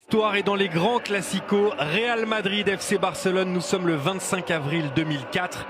L'histoire est dans les grands classicos. Real Madrid FC Barcelone, nous sommes le 25 avril 2004.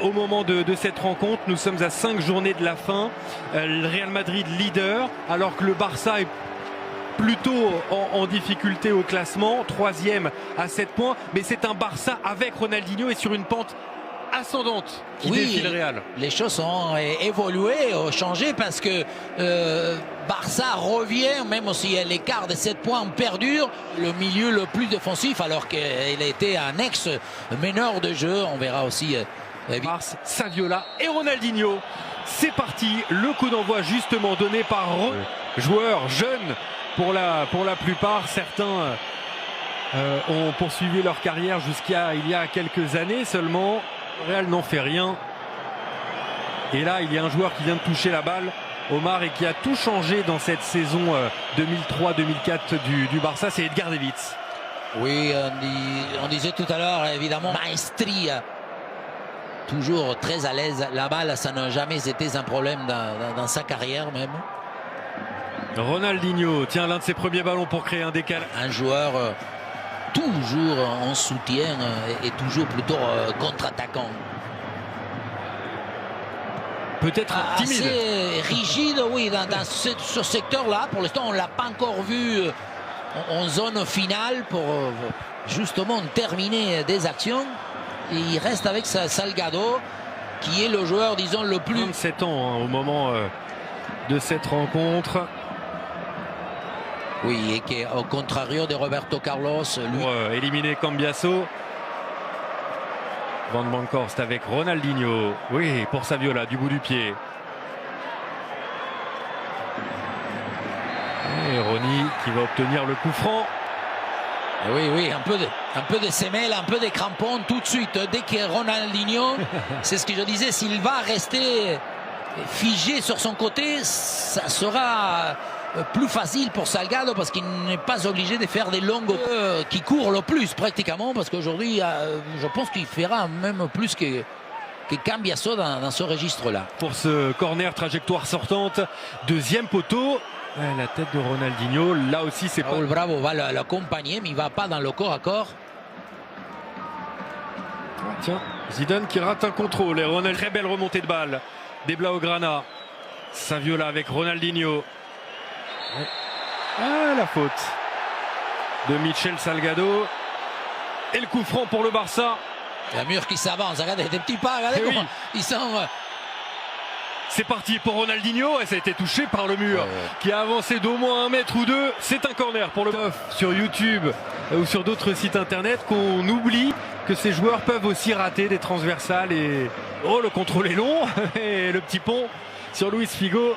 Au moment de cette rencontre, nous sommes à 5 journées de la fin. Le Real Madrid leader, alors que le Barça est plutôt en difficulté au classement, 3e à 7 points. Mais c'est un Barça avec Ronaldinho et sur une pente ascendante qui défie le Real. Les choses ont évolué, ont changé parce que Barça revient, même si l'écart de 7 points perdure, le milieu le plus défensif alors qu'il était un ex-meneur de jeu. On verra aussi Mars, Saviola et Ronaldinho. C'est parti, le coup d'envoi justement donné par joueurs jeunes pour la plupart. Certains ont poursuivi leur carrière jusqu'à il y a quelques années seulement. Le Real n'en fait rien. Et là, il y a un joueur qui vient de toucher la balle, Omar, et qui a tout changé dans cette saison 2003-2004 du Barça, c'est Edgar Davids. Oui, on disait tout à l'heure, évidemment, maestria. Toujours très à l'aise. La balle, ça n'a jamais été un problème dans sa carrière même. Ronaldinho, tiens, l'un de ses premiers ballons pour créer un décalage. Un joueur toujours en soutien et toujours plutôt contre-attaquant. Peut-être timide. Assez rigide, oui, dans ce secteur-là. Pour l'instant, on ne l'a pas encore vu en zone finale pour justement terminer des actions. Et il reste avec Salgado, qui est le joueur, disons, le plus... 27 ans au moment de cette rencontre. Oui, et qui est au contrario de Roberto Carlos. Lui... Pour éliminer Cambiasso. Van Bronckhorst avec Ronaldinho. Oui, pour Saviola, du bout du pied. Et Ronny qui va obtenir le coup franc. Oui, un peu de semelle, un peu de crampons tout de suite. Dès que Ronaldinho, c'est ce que je disais, s'il va rester figé sur son côté, ça sera plus facile pour Salgado parce qu'il n'est pas obligé de faire des longues qui courent le plus pratiquement, parce qu'aujourd'hui, je pense qu'il fera même plus que Cambiasso dans ce registre-là. Pour ce corner, trajectoire sortante, deuxième poteau. La tête de Ronaldinho, là aussi c'est Raúl Bravo va l'accompagner, mais il ne va pas dans le corps à corps. Tiens, Zidane qui rate un contrôle et Ronald, très belle remontée de balle des Blaugrana. Saviola avec Ronaldinho. Ah, la faute de Michel Salgado. Et le coup franc pour le Barça. La mur qui s'avance, regardez des petits pas, regardez comment ils sont... C'est parti pour Ronaldinho et ça a été touché par le mur qui a avancé d'au moins 1 mètre ou 2. C'est un corner pour le sur YouTube ou sur d'autres sites internet qu'on oublie que ces joueurs peuvent aussi rater des transversales. Et oh, le contrôle est long et le petit pont sur Luis Figo.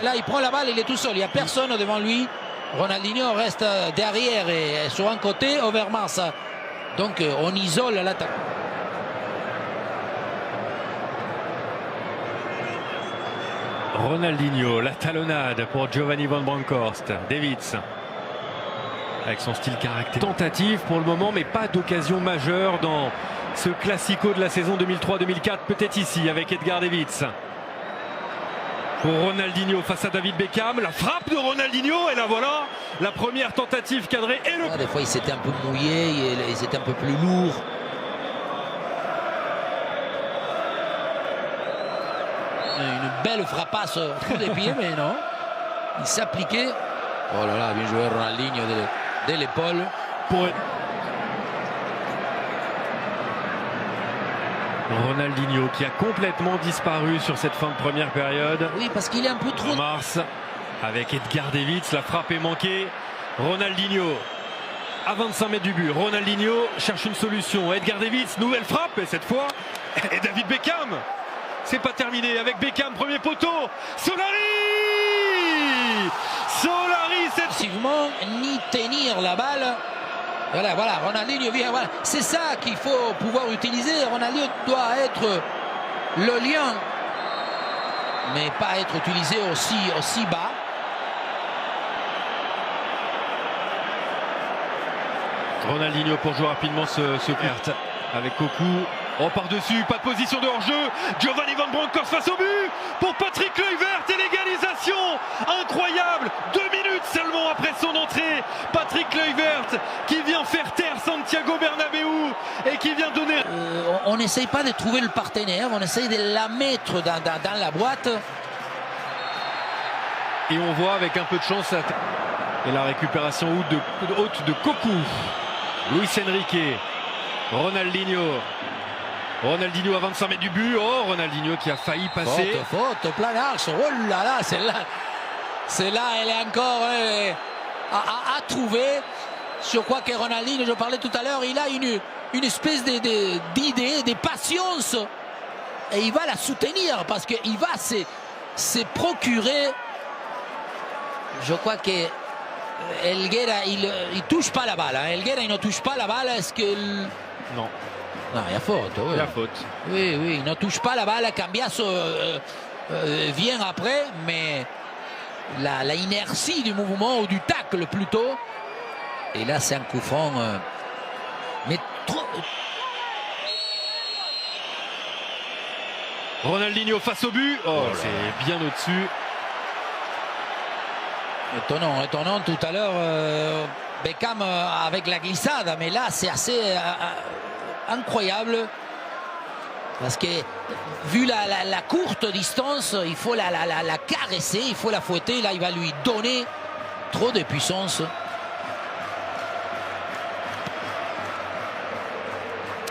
Là il prend la balle, il est tout seul, il n'y a personne devant lui. Ronaldinho reste derrière et sur un côté, Overmars. Donc on isole l'attaque. Ronaldinho, la talonnade pour Giovanni Van Bronckhorst. Davids avec son style caractère. Tentative pour le moment, mais pas d'occasion majeure dans ce classico de la saison 2003-2004. Peut-être ici avec Edgar Davids. Pour Ronaldinho face à David Beckham. La frappe de Ronaldinho et la voilà. La première tentative cadrée et le... Des fois il s'était un peu mouillé, il s'était un peu plus lourd. Une belle frappasse au coup des pieds, mais non. Il s'appliquait. Oh là là, bien joué Ronaldinho de l'épaule. Pour Ronaldinho qui a complètement disparu sur cette fin de première période. Oui, parce qu'il est un peu trop... Mars avec Edgar Davids, la frappe est manquée. Ronaldinho à 25 mètres du but. Ronaldinho cherche une solution. Edgar Davids, nouvelle frappe et cette fois, et David Beckham. C'est pas terminé avec Beckham, premier poteau. Solari, c'est effectivement ni tenir la balle. Voilà, Ronaldinho vient. Voilà. C'est ça qu'il faut pouvoir utiliser. Ronaldinho doit être le lien, mais pas être utilisé aussi bas. Ronaldinho pour jouer rapidement ce carte avec Cocu. Oh, par-dessus, pas de position de hors-jeu. Giovanni Van Bronckhorst face au but pour Patrick Kluivert et l'égalisation incroyable. 2 minutes Patrick Kluivert qui vient faire taire Santiago Bernabéu et qui vient donner... On n'essaye pas de trouver le partenaire, on essaye de la mettre dans la boîte. Et on voit avec un peu de chance et la récupération haute de Cocu. Luis Enrique, Ronaldinho à 25 mètres du but. Oh, Ronaldinho qui a failli passer. Faute, plein axe. Oh là là, celle-là, elle est encore à trouver. Je crois que Ronaldinho, je parlais tout à l'heure, il a une espèce d'idée, de patience. Et il va la soutenir parce qu'il va se procurer. Je crois que Helguera, il touche pas la balle. Hein. Helguera, il ne touche pas la balle. Est-ce que... Non. Non, il y a faute. Oui. Il y a faute. Oui, il ne touche pas la balle. Cambiasso vient après, mais la inertie du mouvement ou du tacle plutôt. Et là, c'est un coup franc. Mais trop... Ronaldinho face au but. Oh, c'est bien au-dessus. Étonnant tout à l'heure Beckham avec la glissade, mais là c'est assez incroyable parce que vu la courte distance, il faut la caresser, il faut la fouetter. Là il va lui donner trop de puissance.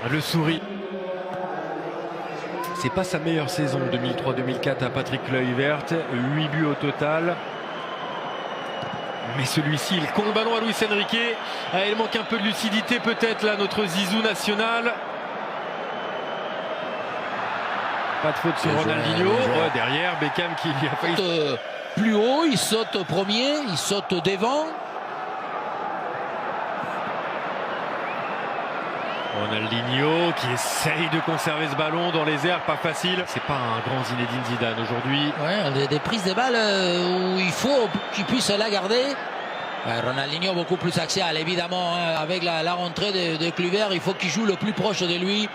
Le sourire. C'est pas sa meilleure saison 2003-2004 à Patrick Kluivert, 8 buts au total. Mais celui-ci, il compte le ballon à Luis Enrique. Il manque un peu de lucidité peut-être là, notre Zizou national. Pas de faute sur Ronaldinho. Ouais, derrière, Beckham qui a failli... Plus haut, il saute premier, il saute devant. Ronaldinho qui essaye de conserver ce ballon dans les airs, pas facile. C'est pas un grand Zinedine Zidane aujourd'hui. Ouais, des prises de balles où il faut qu'il puisse la garder. Ouais, Ronaldinho beaucoup plus axial évidemment, hein, avec la rentrée de Kluivert, il faut qu'il joue le plus proche de lui.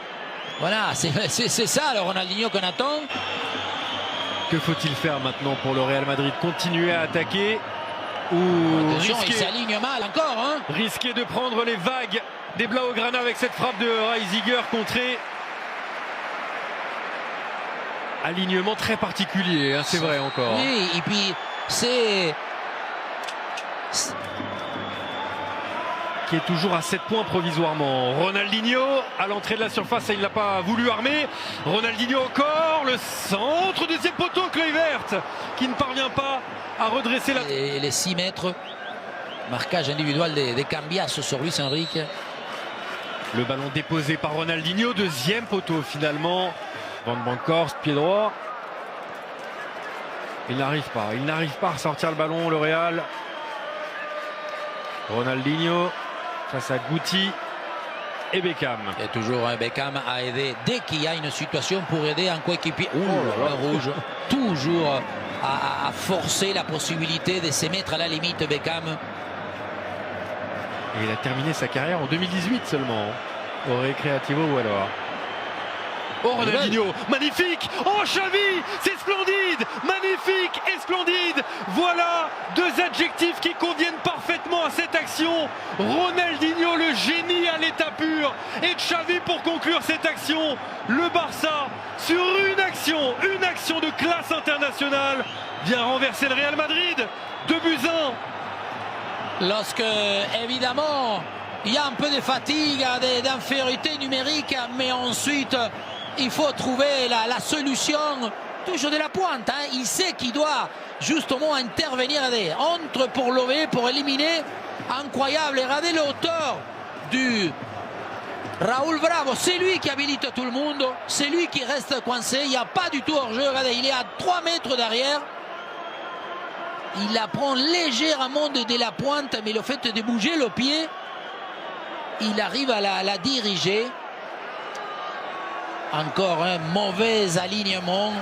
Voilà, c'est ça le Ronaldinho qu'on attend. Que faut-il faire maintenant pour le Real Madrid? Continuer à attaquer ou attention, il s'aligne mal encore, hein. Risquer de prendre les vagues des Blaugrana avec cette frappe de Reisiger contrée. Alignement très particulier, hein, c'est vrai encore. Oui, et puis c'est... Qui est toujours à 7 points provisoirement. Ronaldinho à l'entrée de la surface et il n'a pas voulu armer. Ronaldinho encore, le centre, deuxième poteau, Kluivert qui ne parvient pas à redresser la... Et les 6 mètres, marquage individuel des Cambiasso sur Luis Enrique. Le ballon déposé par Ronaldinho, deuxième poteau finalement. Van Bronckhorst, pied droit. Il n'arrive pas à ressortir le ballon, le Real. Ronaldinho face à Guti et Beckham. Et toujours Beckham à aider dès qu'il y a une situation pour aider un coéquipier. Le rouge. Toujours à forcer la possibilité de se mettre à la limite Beckham. Et il a terminé sa carrière en 2018 seulement, au Recreativo ou alors. Oh Ronaldinho, magnifique! Oh Xavi, c'est splendide! Magnifique et splendide! Voilà deux adjectifs qui conviennent parfaitement à cette action. Ronaldinho, le génie à l'état pur. Et Xavi pour conclure cette action. Le Barça, sur une action de classe internationale, vient renverser le Real Madrid. 2-1. Lorsque, évidemment, il y a un peu de fatigue, d'infériorité numérique, mais ensuite, il faut trouver la solution, toujours de la pointe. Hein. Il sait qu'il doit justement intervenir, entre pour lever, pour éliminer. Incroyable, regardez la hauteur du Raúl Bravo. C'est lui qui habilite tout le monde, c'est lui qui reste coincé, il n'y a pas du tout hors-jeu. Regardez, il est à 3 mètres derrière. Il la prend légèrement de la pointe, mais le fait de bouger le pied, il arrive à la diriger. Encore un mauvais alignement.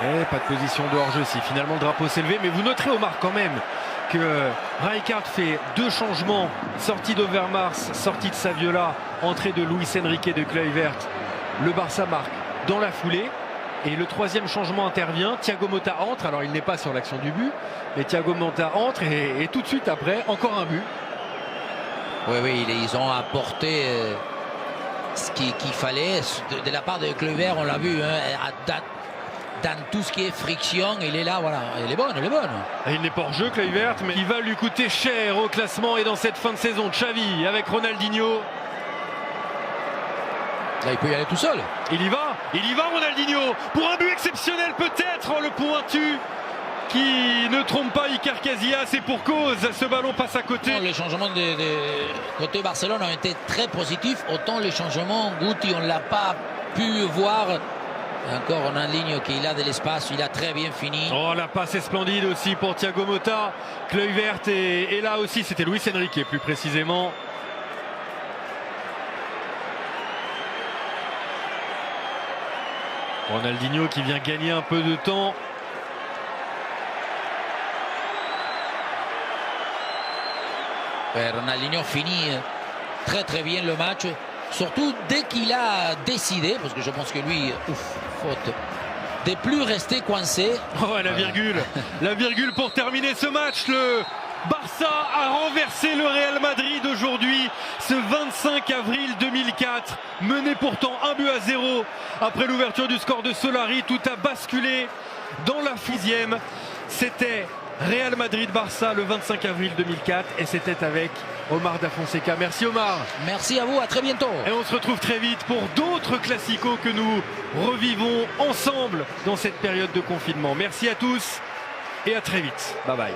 Et pas de position de hors-jeu si finalement le drapeau s'est levé. Mais vous noterez, Omar, quand même que Rijkaard fait 2 changements. Sortie d'Overmars, sortie de Saviola, entrée de Luis Enrique de Kluivert. Le Barça marque dans la foulée. Et le troisième changement intervient. Thiago Motta entre. Alors il n'est pas sur l'action du but, mais Thiago Motta entre et tout de suite après, encore un but. Oui, oui, ils ont apporté ce qu'il fallait de la part de Kluivert. On l'a vu, hein, dans tout ce qui est friction, il est là, voilà. Elle est bonne, elle est bonne. Et il n'est pas hors jeu, Kluivert, mais il va lui coûter cher au classement et dans cette fin de saison. Xavi avec Ronaldinho. Là, il peut y aller tout seul. Il y va Ronaldinho pour un but exceptionnel peut-être, le pointu qui ne trompe pas Iker Casillas, et pour cause, ce ballon passe à côté. Les changements de côté Barcelone ont été très positifs, autant les changements, Guti, on ne l'a pas pu voir. Encore Ronaldinho qui a de l'espace, il a très bien fini. Oh, la passe est splendide aussi pour Thiago Motta. Kluivert est là aussi, c'était Luis Enrique plus précisément. Ronaldinho qui vient gagner un peu de temps. Ronaldinho finit très très bien le match, surtout dès qu'il a décidé, parce que je pense que lui, faute, de plus rester coincé. Oh, la virgule pour terminer ce match. Le Barça a renversé le Real Madrid aujourd'hui, ce 25 avril 2004, mené pourtant 1-0 après l'ouverture du score de Solari. Tout a basculé dans la 6e. C'était Real Madrid-Barça le 25 avril 2004 et c'était avec Omar Da Fonseca. Merci Omar. Merci à vous, à très bientôt. Et on se retrouve très vite pour d'autres classicos que nous revivons ensemble dans cette période de confinement. Merci à tous et à très vite. Bye bye.